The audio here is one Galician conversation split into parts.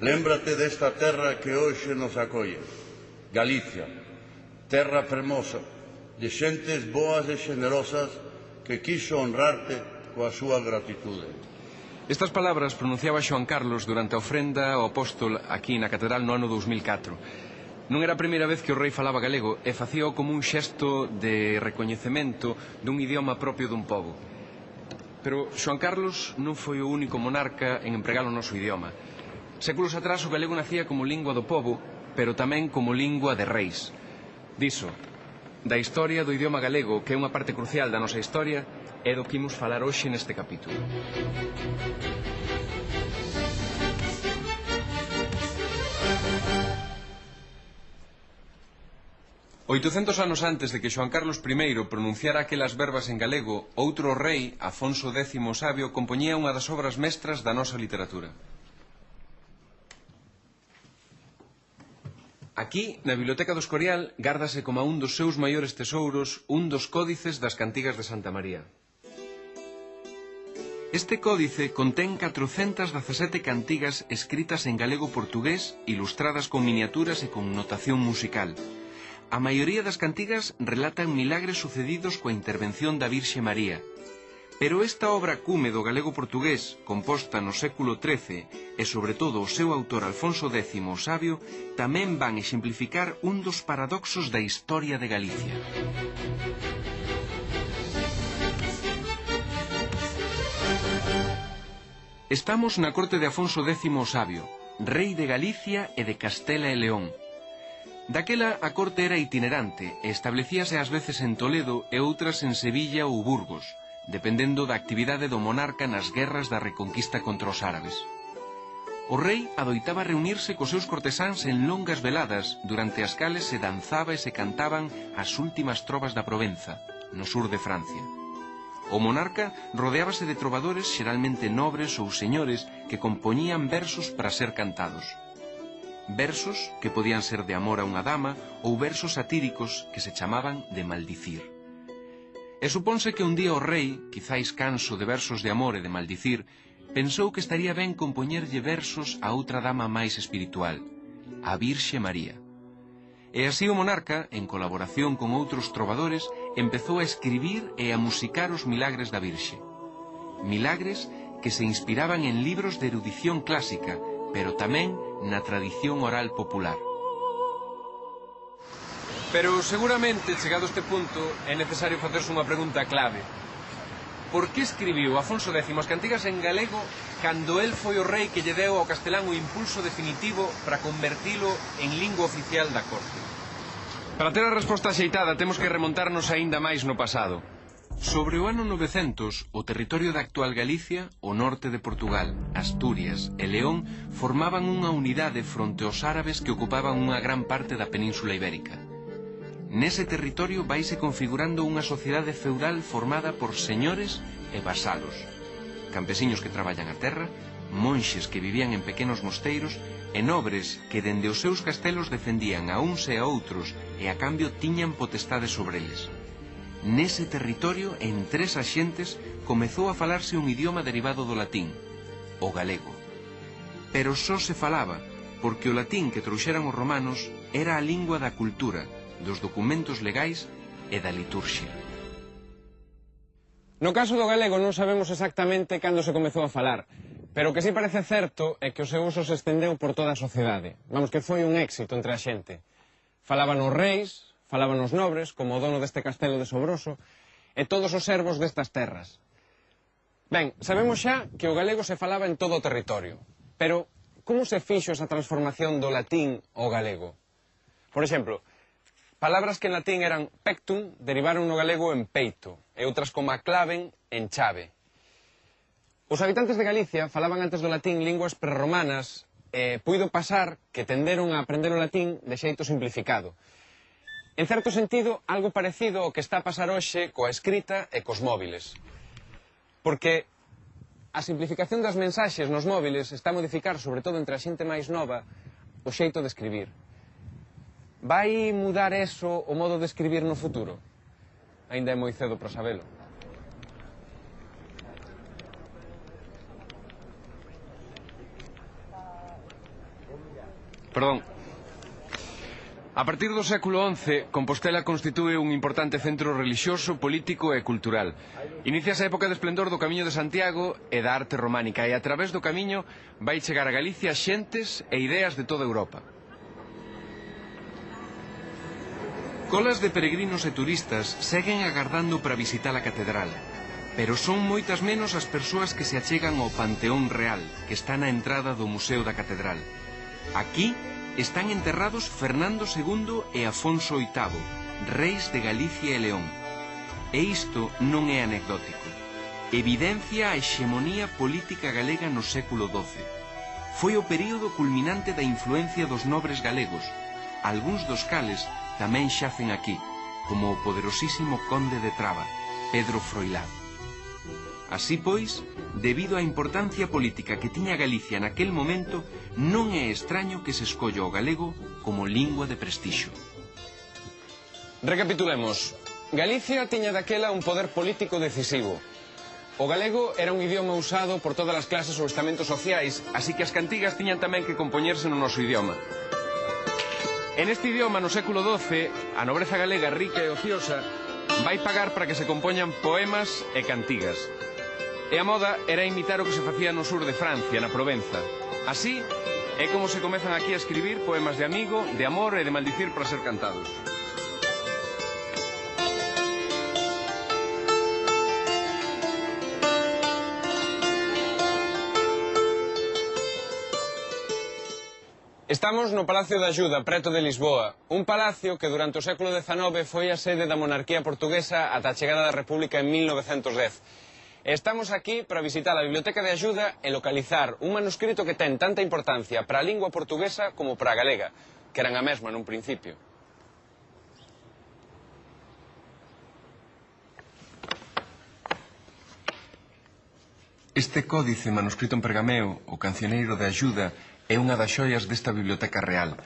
Lémbrate desta terra que hoxe nos acolle, Galicia, terra fermosa, de xentes boas e xenerosas que quiso honrarte coa súa gratitude. Estas palabras pronunciaba Xoán Carlos durante a ofrenda ao apóstol aquí na Catedral no ano 2004. Non era a primeira vez que o rei falaba galego e facíao como un xesto de recoñecemento dun idioma propio dun pobo. Pero Xoán Carlos non foi o único monarca en empregar o noso idioma. Séculos atrás o galego nacía como lingua do pobo, pero tamén como lingua de reis. Diso, da historia do idioma galego, que é unha parte crucial da nosa historia, é do que imos falar hoxe neste capítulo. 800 anos antes de que Xoán Carlos I pronunciara aquelas verbas en galego, outro rei, Afonso X o Sabio, compoñía unha das obras mestras da nosa literatura. Aquí, na Biblioteca do Escorial, gárdase como un dos seus maiores tesouros un dos códices das cantigas de Santa María. Este códice contén 417 cantigas escritas en galego-portugués, ilustradas con miniaturas e con notación musical. A maioría das cantigas relatan milagres sucedidos coa intervención da Virxe María. Pero esta obra cume do galego-portugués, composta no século XIII, e sobre todo o seu autor Alfonso X o Sabio, tamén van exemplificar un dos paradoxos da historia de Galicia. Estamos na corte de Afonso X o Sabio, rei de Galicia e de Castela e León. Daquela a corte era itinerante e establecíase ás veces en Toledo e outras en Sevilla ou Burgos, dependendo da actividade do monarca nas guerras da reconquista contra os árabes. O rei adoitaba reunirse cos seus cortesáns en longas veladas, durante as cales se danzaba e se cantaban as últimas trovas da Provenza, no sur de Francia. O monarca rodeábase de trovadores xeralmente nobres ou señores que compoñían versos para ser cantados. Versos que podían ser de amor a unha dama ou versos satíricos que se chamaban de maldicir. E supónse que un día o rei, quizáis canso de versos de amor e de maldicir, pensou que estaría ben compoñerlle versos a outra dama máis espiritual, a Virxe María. E así o monarca, en colaboración con outros trovadores, empezou a escribir e a musicar os milagres da Virxe. Milagres que se inspiraban en libros de erudición clásica, pero tamén na tradición oral popular. Pero seguramente, chegado a este punto, é necesario facerse unha pregunta clave. Por que escribiu Afonso X as cantigas en galego cando el foi o rei que lle deu ao castelán o impulso definitivo para convertilo en lingua oficial da corte? Para ter a resposta axeitada temos que remontarnos aínda máis no pasado. Sobre o ano 900, o territorio da actual Galicia, o norte de Portugal, Asturias e León formaban unha unidade fronte aos árabes que ocupaban unha gran parte da península ibérica. Nese territorio vaise configurando unha sociedade feudal formada por señores e vasalos, campesiños que traballan a terra, monxes que vivían en pequenos mosteiros e nobres que dende os seus castelos defendían a uns e a outros e a cambio tiñan potestade sobre eles. Nese territorio, entre esas xentes, comezou a falarse un idioma derivado do latín, o galego. Pero só se falaba porque o latín que trouxeran os romanos era a lingua da cultura, dos documentos legais e da liturxia. No caso do galego non sabemos exactamente cando se comezou a falar, pero o que sí parece certo é que o seu uso se estendeu por toda a sociedade. Vamos, que foi un éxito entre a xente. Falaban os reis, falaban os nobres, como o dono deste castelo de Sobroso, e todos os servos destas terras. Ben, sabemos xa que o galego se falaba en todo o territorio, pero como se fixo esa transformación do latín ao galego? Por exemplo, palabras que en latín eran pectum derivaron no galego en peito, e outras como a claven en chave. Os habitantes de Galicia falaban antes do latín linguas prerromanas e puido pasar que tenderon a aprender o latín de xeito simplificado. En certo sentido, algo parecido ao que está a pasar hoxe coa escrita e cos móviles. Porque a simplificación das mensaxes nos móviles está a modificar, sobre todo entre a xente máis nova, o xeito de escribir. Vai mudar eso o modo de escribir no futuro? Ainda é moi cedo para sabelo. Perdón. A partir do século XI, Compostela constitúe un importante centro relixioso, político e cultural. Inicia a época de esplendor do Camiño de Santiago e da arte románica, e a través do camiño vai chegar a Galicia xentes e ideas de toda Europa. Colas de peregrinos e turistas seguen agardando para visitar a catedral, pero son moitas menos as persoas que se achegan ao Panteón Real, que está na entrada do Museo da Catedral. Aquí están enterrados Fernando II e Afonso VIII, reis de Galicia e León. E isto non é anecdótico. Evidencia a hexemonía política galega no século XII. Foi o período culminante da influencia dos nobres galegos, algúns dos cales tamén xacen aquí, como o poderosísimo conde de Traba, Pedro Froilán. Así pois, debido á importancia política que tiña Galicia naquel momento, non é extraño que se escolla o galego como lingua de prestixio. Recapitulemos. Galicia tiña daquela un poder político decisivo. O galego era un idioma usado por todas as clases ou estamentos sociais, así que as cantigas tiñan tamén que compoñerse no noso idioma. En este idioma, no século XII, a nobreza galega rica e ociosa vai pagar para que se compoñan poemas e cantigas. E a moda era imitar o que se facía no sur de Francia, na Provenza. Así é como se comezan aquí a escribir poemas de amigo, de amor e de maldicir para ser cantados. Estamos no Palacio da Axuda, preto de Lisboa, un palacio que durante o século XIX foi a sede da monarquía portuguesa ata a chegada da República en 1910. Estamos aquí para visitar a Biblioteca de Axuda e localizar un manuscrito que ten tanta importancia para a lingua portuguesa como para a galega, que eran a mesma nun principio. Este códice manuscrito en pergameo, o Cancioneiro de Axuda, é unha das xoias desta Biblioteca Real.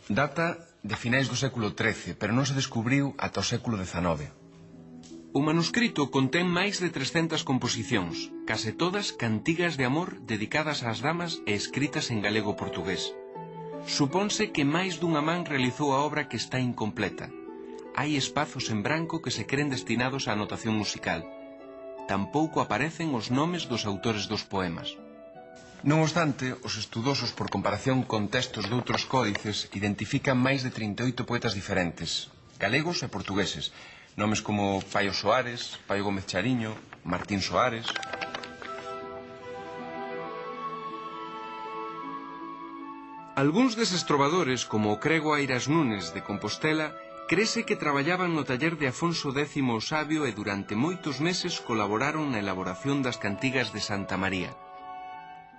Data de finais do século XIII, pero non se descubriu ata o século XIX. O manuscrito contén máis de 300 composicións, case todas cantigas de amor dedicadas ás damas e escritas en galego-portugués. Supónse que máis dunha man realizou a obra que está incompleta. Hai espazos en branco que se creen destinados á anotación musical. Tampouco aparecen os nomes dos autores dos poemas. Non obstante, os estudosos por comparación con textos de outros códices identifican máis de 38 poetas diferentes, galegos e portugueses, nomes como Paio Soares, Paio Gómez Chariño, Martín Soares. Algúns deses trovadores, como o crego Airas Núñez de Compostela, crese que traballaban no taller de Afonso X o Sabio e durante moitos meses colaboraron na elaboración das cantigas de Santa María.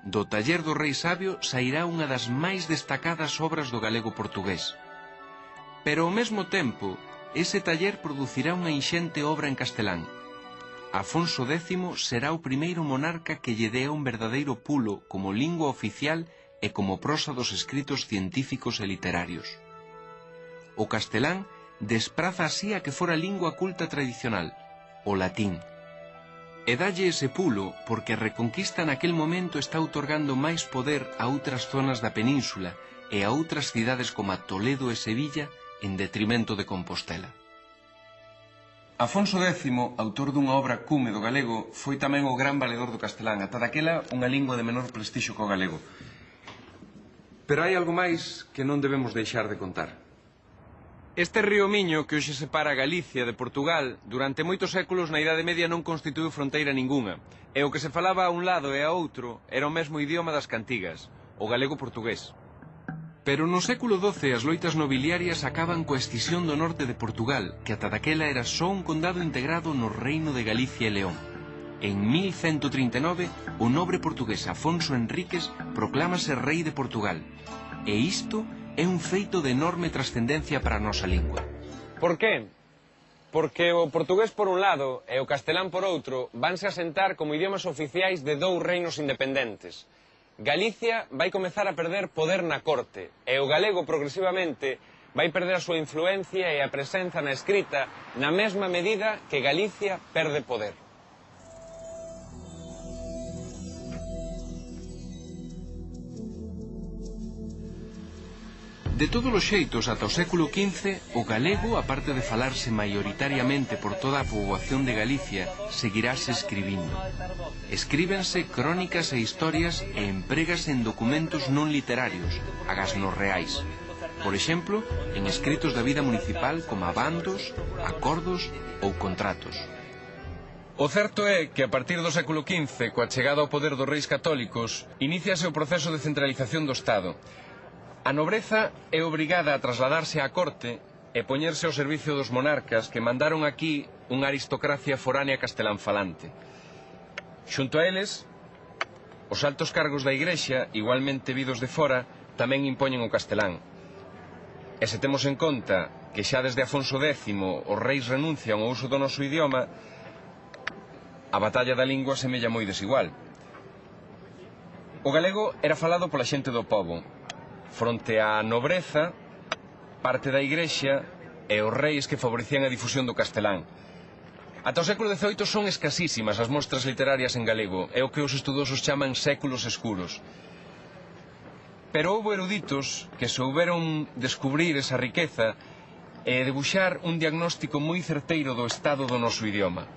Do taller do Rei Sabio sairá unha das máis destacadas obras do galego portugués. Pero ao mesmo tempo, ese taller producirá unha inxente obra en castelán. Afonso X será o primeiro monarca que lle dea un verdadeiro pulo como lingua oficial e como prosa dos escritos científicos e literarios. O castelán despraza así a que fora lingua culta tradicional, o latín. E dalle ese pulo porque a reconquista naquel momento está outorgando máis poder a outras zonas da península e a outras cidades como Toledo e Sevilla en detrimento de Compostela. Afonso X, autor dunha obra cume do galego, foi tamén o gran valedor do castelán, ata daquela unha lingua de menor prestixio que o galego. Pero hai algo máis que non debemos deixar de contar. Este río Miño que hoxe separa Galicia de Portugal, durante moitos séculos na Idade Media non constituíu fronteira ningunha, e o que se falaba a un lado e a outro era o mesmo idioma das cantigas, o galego-portugués. Pero no século XII as loitas nobiliarias acaban coa escisión do norte de Portugal, que ata daquela era só un condado integrado no reino de Galicia e León. En 1139, o nobre portugués Afonso Henriques proclámase rei de Portugal. E isto é un feito de enorme trascendencia para a nosa lingua. Por qué? Porque o portugués por un lado e o castelán por outro vanse asentar como idiomas oficiais de dous reinos independentes. Galicia vai comezar a perder poder na corte e o galego progresivamente vai perder a súa influencia e a presenza na escrita na mesma medida que Galicia perde poder. De todos os xeitos, ata o século XV, o galego, aparte de falarse maioritariamente por toda a poboación de Galicia, seguirase escribindo. Escríbense crónicas e historias e emprégase en documentos non literarios, agás nos reais. Por exemplo, en escritos da vida municipal como bandos, acordos ou contratos. O certo é que a partir do século XV, coa chegada ao poder dos reis católicos, iníciase o proceso de centralización do Estado. A nobreza é obrigada a trasladarse á corte e poñerse ao servicio dos monarcas que mandaron aquí unha aristocracia foránea castelánfalante. Xunto a eles, os altos cargos da Igrexa, igualmente vidos de fora, tamén impoñen o castelán. E se temos en conta que xa desde Afonso X os reis renuncian ao uso do noso idioma, a batalla da lingua semella moi desigual. O galego era falado pola xente do pobo. Fronte á nobreza, parte da Igrexa e os reis que favorecían a difusión do castelán. Ata o século XVIII son escasísimas as mostras literarias en galego, é o que os estudosos chaman séculos escuros. Pero houbo eruditos que souberon descubrir esa riqueza e debuxar un diagnóstico moi certeiro do estado do noso idioma.